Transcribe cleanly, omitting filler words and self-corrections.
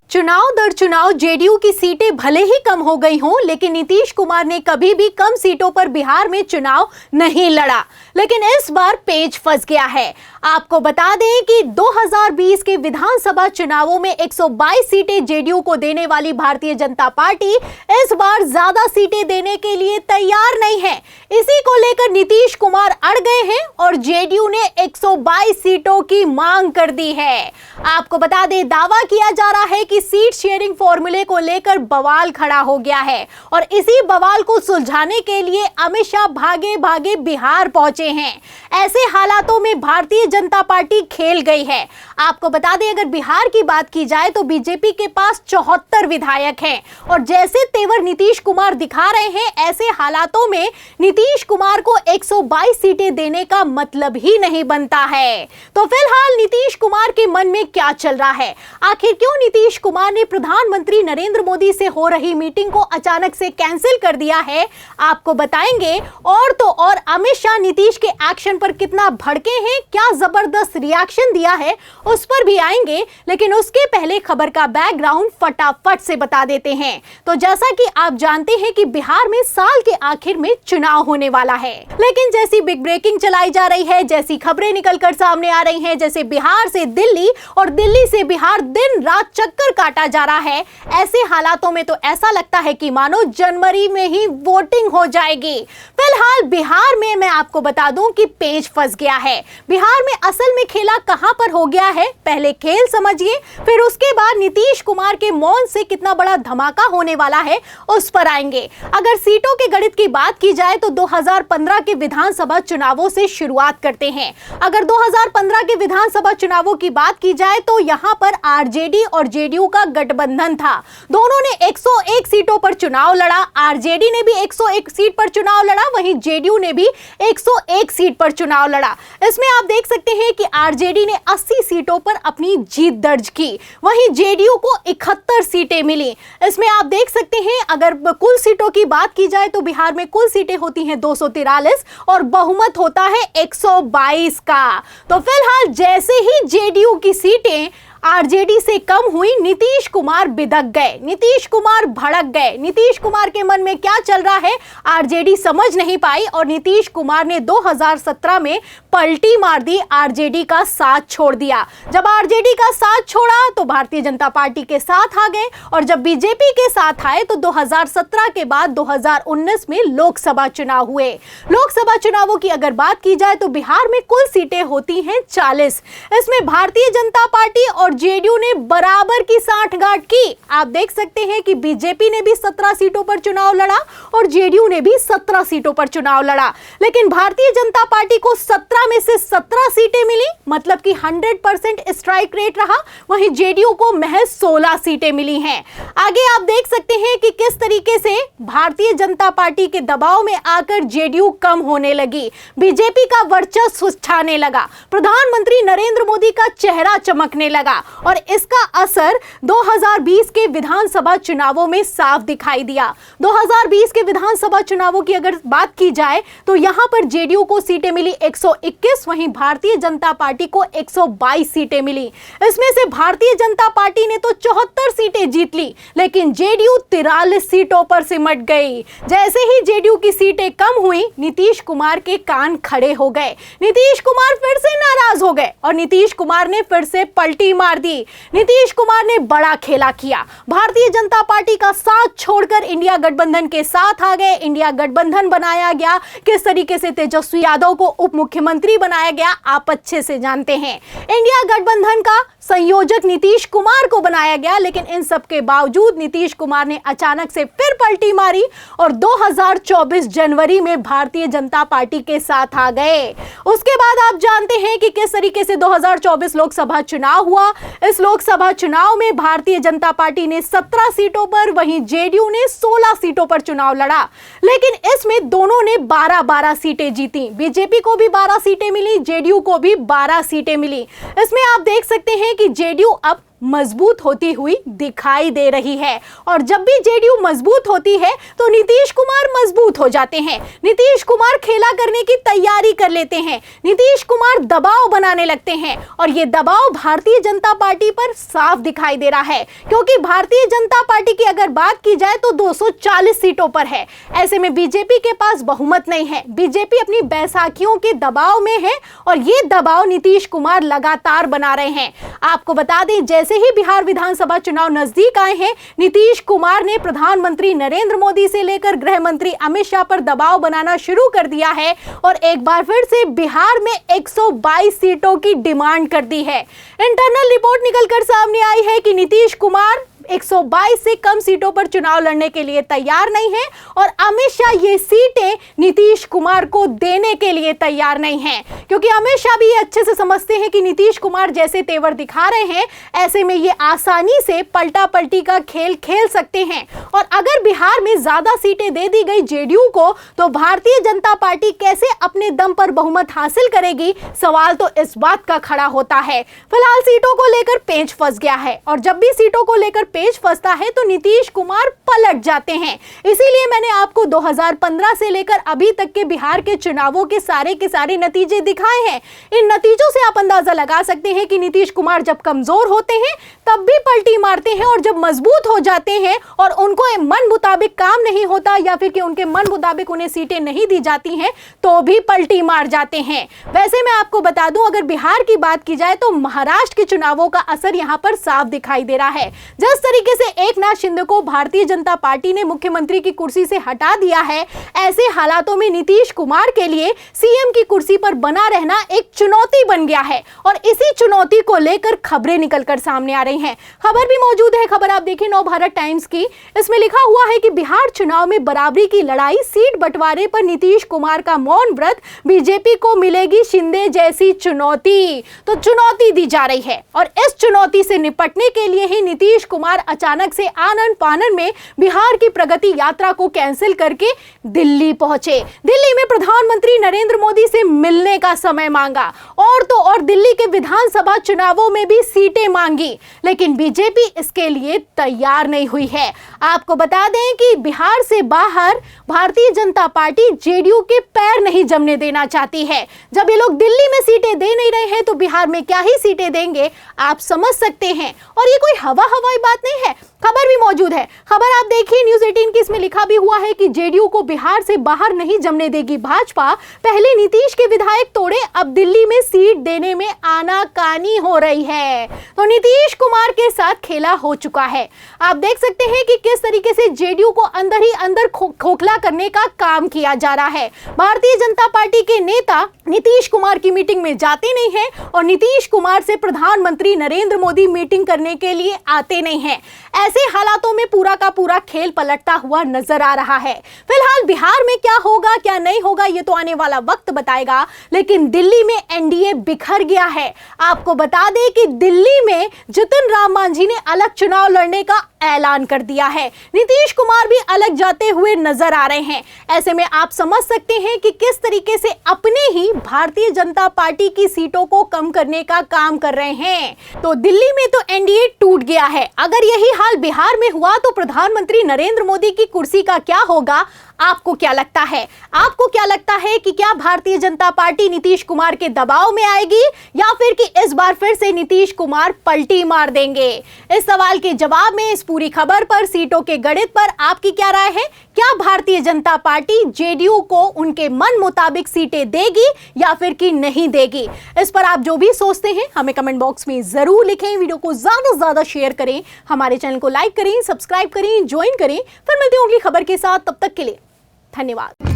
चुनाव दर चुनाव जेडीयू की सीटें भले ही कम हो गई हों, लेकिन नीतीश कुमार ने कभी भी कम सीटों पर बिहार में चुनाव नहीं लड़ा। लेकिन इस बार पेच फंस गया है। आपको बता दें कि 2020 के विधानसभा चुनावों में 122 सीटें जेडीयू को देने वाली भारतीय जनता पार्टी इस बार ज्यादा सीटें देने के लिए तैयार नहीं है। इसी को लेकर नीतीश कुमार अड़ गए हैं और जेडीयू ने 122 सीटों की मांग कर दी है। आपको बता दें, दावा किया जा रहा है कि सीट शेयरिंग फॉर्मूले को लेकर बवाल खड़ा हो गया है और इसी बवाल को सुलझाने के लिए अमित शाह भागे भागे बिहार पहुंचे हैं। ऐसे हालातों में भारतीय जनता पार्टी खेल गई है। आपको बता दें, अगर बिहार की बात की जाए तो बीजेपी के पास 74 विधायक हैं और जैसे तेवर नीतीश कुमार दिखा रहे हैं, ऐसे हालातों में नीतीश कुमार को 122 सीटें देने का मतलब ही नहीं बनता है। तो फिलहाल नीतीश कुमार के मन में क्या चल रहा है? आखिर क्यों नीतीश कुमार ने प्रधानमंत्री नरेंद्र मोदी से हो रही मीटिंग को अचानक से कैंसिल कर दिया है, आपको बताएंगे। और तो और अमित शाह नीतीश के एक्शन पर कितना भड़के हैं, क्या जबरदस्त रिएक्शन दिया है, उस पर भी आएंगे। लेकिन उसके पहले खबर का बैकग्राउंड फटाफट से बता देते हैं। तो जैसा कि आप जानते हैं कि बिहार में साल के आखिर में चुनाव होने वाला है, लेकिन जैसी बिग ब्रेकिंग चलाई जा रही है, जैसी खबरें निकलकर सामने आ रही हैं, जैसे बिहार से दिल्ली और दिल्ली से बिहार दिन रात चक्कर काटा जा रहा है, ऐसे हालातों में तो ऐसा लगता है कि मानो जनवरी में ही वोटिंग हो जाएगी। फिलहाल बिहार में मैं आपको बता दूं कि पेच फंस गया है। बिहार में असल में खेला कहां पर हो गया है, पहले खेल समझिए, फिर उसके बाद नीतीश कुमार के मौन से कितना बड़ा धमाका होने वाला है उस पर आएंगे। अगर सीटों के गणित की बात की जाए तो 2015 के विधानसभा चुनावों से शुरुआत करते हैं। अगर 2015 के विधानसभा चुनावों की बात की जाए तो यहां पर आरजेडी और जेडीयू का गठबंधन था। दोनों ने 101 सीटों पर चुनाव लड़ा। आरजेडी ने भी 101 सीट पर चुनाव लड़ा, वहीं जेडीयू ने भी 101 सीट पर चुनाव लड़ा। इसमें आप देख सकते हैं कि आरजेडी ने 80 सीटों पर अपनी जीत दर्ज की, वहीं जेडीयू को 71 सीटें मिली। इसमें आप देख सकते हैं, अगर कुल सीटों की बात की जाए तो बिहार में कुल सीटें होती हैं 243 और बहुमत होता है 122 का। तो फिलहाल जैसे ही जेडीयू की सीटें आरजेडी से कम हुई, नीतीश कुमार बिदक गए, नीतीश कुमार भड़क गए। नीतीश कुमार के मन में क्या चल रहा है आरजेडी समझ नहीं पाई और नीतीश कुमार ने 2017 में पलटी मार दी, आरजेडी का साथ छोड़ दिया। जब आरजेडी का साथ छोड़ा तो भारतीय जनता पार्टी के साथ आ गए और जब बीजेपी के साथ आए तो 2017 के बाद 2019 में लोकसभा चुनाव हुए। लोकसभा चुनावों की अगर बात की जाए तो बिहार में कुल सीटें होती हैं 40। इसमें भारतीय जनता पार्टी और जेडीयू ने बराबर की सांठगांठ की। आप देख सकते हैं कि बीजेपी ने भी 17 सीटों पर चुनाव लड़ा और जेडीयू ने भी 17 सीटों पर चुनाव लड़ा, लेकिन भारतीय जनता पार्टी को 17 में से 17 सीटें मिली, मतलब कि 100% स्ट्राइक रेट रहा। वहीं जेडीयू को महज 16 सीटें मिली हैं। आगे आप देख सकते हैं कि किस तरीके से भारतीय जनता पार्टी के दबाव में आकर जेडीयू कम होने लगी, बीजेपी का वर्चस्व छाने लगा, प्रधानमंत्री नरेंद्र मोदी का चेहरा चमकने लगा और इसका असर 2020 के विधानसभा चुनावों में साफ दिखाई दिया। 2020 के विधानसभा चुनावों की अगर बात की जाए तो यहां पर जेडीयू को सीटें मिली 121, वहीं भारतीय जनता पार्टी को 122 सीटें मिली। इसमें से भारतीय जनता पार्टी ने तो 74 सीटें जीत ली, लेकिन जेडीयू 43 सीटों पर सिमट गई। जैसे ही जेडीयू की सीटें कम हुई, नीतीश कुमार के कान खड़े हो गए। नीतीश कुमार फिर से नाराज हो गए और नीतीश कुमार ने फिर से पलटी मार दी। नीतीश कुमार ने बड़ा खेला किया, भारतीय जनता पार्टी का साथ छोड़कर इंडिया गठबंधन के साथ आ गए। इंडिया गठबंधन बनाया गया, किस तरीके से तेजस्वी यादव को उप मुख्यमंत्री बनाया गया आप अच्छे से जानते हैं। इंडिया गठबंधन का संयोजक नीतीश कुमार को बनाया गया, लेकिन इन सब के बावजूद नीतीश कुमार ने अचानक से फिर पलटी मारी और 2024 जनवरी में भारतीय जनता पार्टी के साथ आ गए। उसके बाद आप जानते हैं कि किस तरीके से 2024 लोकसभा चुनाव हुआ। इस लोकसभा चुनाव में भारतीय जनता पार्टी ने 17 सीटों पर, वहीं जेडीयू ने 16 सीटों पर चुनाव लड़ा, लेकिन इसमें दोनों ने 12-12 सीटें जीती। बीजेपी को भी 12 सीटें मिली, जेडीयू को भी 12 सीटें मिली। इसमें आप देख सकते हैं कि जेडीयू अब मजबूत होती हुई दिखाई दे रही है। और जब भी जेडीयू मजबूत होती है तो नीतीश कुमार मजबूत हो जाते हैं। नीतीश कुमार खेला करने की तैयारी कर लेते हैं। नीतीश कुमार दबाव बनाने लगते हैं और ये दबाव भारतीय जनता पार्टी पर साफ दिखाई दे रहा है, क्योंकि भारतीय जनता पार्टी की अगर बात की जाए तो 240 सीटों पर है। ऐसे में बीजेपी के पास बहुमत नहीं है। बीजेपी अपनी बैसाखियों के दबाव में है और ये दबाव नीतीश कुमार लगातार बना रहे हैं। आपको बता दें, जैसे ही बिहार विधानसभा चुनाव नजदीक आए हैं, नीतीश कुमार ने प्रधानमंत्री नरेंद्र मोदी से लेकर गृह मंत्री अमित शाह पर दबाव बनाना शुरू कर दिया है और एक बार फिर से बिहार में 122 सीटों की डिमांड कर दी है। इंटरनल रिपोर्ट निकलकर सामने आई है कि नीतीश कुमार 122 से कम सीटों पर चुनाव लड़ने के लिए तैयार नहीं है और अमित शाह ये सीटें नीतीश कुमार को देने के लिए तैयार नहीं हैं, क्योंकि अमित शाह भी अच्छे से समझते हैं कि नीतीश कुमार जैसे तेवर दिखा रहे हैं, ऐसे में ये आसानी से पलटा पलटी का खेल खेल सकते हैं। और अगर बिहार में ज्यादा सीटें दे दी गई जेडीयू को तो भारतीय जनता पार्टी कैसे अपने दम पर बहुमत हासिल करेगी, सवाल तो इस बात का खड़ा होता है। फिलहाल सीटों को लेकर पेंच फंस गया है और जब भी सीटों को लेकर पेच फंसता है तो नीतीश कुमार पलट जाते हैं। इसीलिए मैंने आपको 2015 से लेकर अभी तक के बिहार के चुनावों के सारे नतीजे दिखाए हैं। इन नतीजों से आप अंदाजा लगा सकते हैं कि नीतीश कुमार जब कमजोर होते हैं तब भी पलटी मारते हैं और जब मजबूत हो जाते हैं और उनको मन मुताबिक काम नहीं होता या फिर कि उनके मन मुताबिक उन्हें सीटें नहीं दी जाती हैं तो भी पलटी मार जाते हैं। वैसे मैं आपको बता दूं, अगर बिहार की बात की जाए तो महाराष्ट्र के चुनावों का असर यहां पर साफ दिखाई दे रहा है। जिस तरीके से एकनाथ शिंदे को भारतीय जनता पार्टी ने मुख्यमंत्री की कुर्सी से हटा दिया है, ऐसे हालातों में नीतीश कुमार के लिए सीएम की कुर्सी पर बना रहना एक चुनौती बन गया है और इसी चुनौती को लेकर खबरें निकलकर सामने आ रही हैं। खबर भी मौजूद है, खबर आप देखिए नवभारत टाइम्स की। इसमें लिखा हुआ है कि बिहार चुनाव में बराबरी की लड़ाई, सीट बंटवारे पर नीतीश कुमार का मौन व्रत, बीजेपी को मिलेगी शिंदे जैसी चुनौती। तो चुनौती दी जा रही है और इस चुनौती से निपटने के लिए ही नीतीश कुमार अचानक से आनन फानन में बिहार की प्रगति यात्रा को कैंसिल करके दिल्ली पहुंचे। दिल्ली में प्रधानमंत्री नरेंद्र मोदी से मिलने का समय मांगा और तो और दिल्ली के विधानसभा चुनावों में भी सीटें मांगी, लेकिन बीजेपी इसके लिए तैयार नहीं हुई है। आपको बता दें कि बिहार से बाहर भारतीय जनता पार्टी जेडीयू के पैर नहीं जमने देना चाहती है। जब ये लोग दिल्ली में सीटें दे नहीं रहे हैं तो बिहार में क्या ही सीटें देंगे, आप समझ सकते हैं। और ये कोई हवाई बात नहीं है, खबर भी मौजूद है। खबर आप देखिए न्यूज़ 18 की, इसमें लिखा भी हुआ है कि जेडीयू को बिहार से बाहर नहीं जमने देगी भाजपा। पहले नीतीश के विधायक तोड़े, अब दिल्ली में सीट देने में आनाकानी हो रही है। तो नीतीश कुमार के साथ खेला हो चुका है। आप देख सकते हैं कि किस तरीके से जेडीयू को अंदर ही अंदर खोखला करने का काम किया जा रहा है। भारतीय जनता पार्टी के नेता नीतीश कुमार की मीटिंग में जाते नहीं हैं और नीतीश कुमार से प्रधानमंत्री नरेंद्र मोदी मीटिंग करने के लिए आते नहीं हैं। ऐसे हालातों में पूरा का पूरा खेल पलटता हुआ नजर आ रहा है। फिलहाल बिहार में क्या होगा क्या नहीं होगा ये तो आने वाला वक्त बताएगा, लेकिन दिल्ली में एनडीए बिखर गया है। आपको बता दें कि दिल्ली में जितन राम मांझी ने अलग चुनाव लड़ने का ऐलान कर दिया है। नीतीश कुमार भी अलग जाते हुए नजर आ रहे हैं। ऐसे में आप समझ सकते हैं कि किस तरीके से अपने ही भारतीय जनता पार्टी की सीटों को कम करने का काम कर रहे हैं। तो दिल्ली में तो एनडीए टूट गया है। अगर यही हाल बिहार में हुआ तो प्रधानमंत्री नरेंद्र मोदी की कुर्सी का क्या होगा? आपको क्या लगता है? आपको क्या लगता है कि क्या भारतीय जनता पार्टी नीतीश कुमार के दबाव में आएगी या फिर कि इस बार फिर से नीतीश कुमार पलटी मार देंगे? इस सवाल के जवाब में इस पूरी खबर पर, सीटों के गणित पर आपकी क्या राय है? क्या भारतीय जनता पार्टी जेडीयू को उनके मन मुताबिक सीटें देगी या फिर कि नहीं देगी? इस पर आप जो भी सोचते हैं हमें कमेंट बॉक्स में जरूर लिखें। वीडियो को ज्यादा से ज्यादा शेयर करें, हमारे चैनल को लाइक करें, सब्सक्राइब करें, ज्वाइन करें। फिर मिलते हैं अगली खबर के साथ, तब तक के लिए धन्यवाद।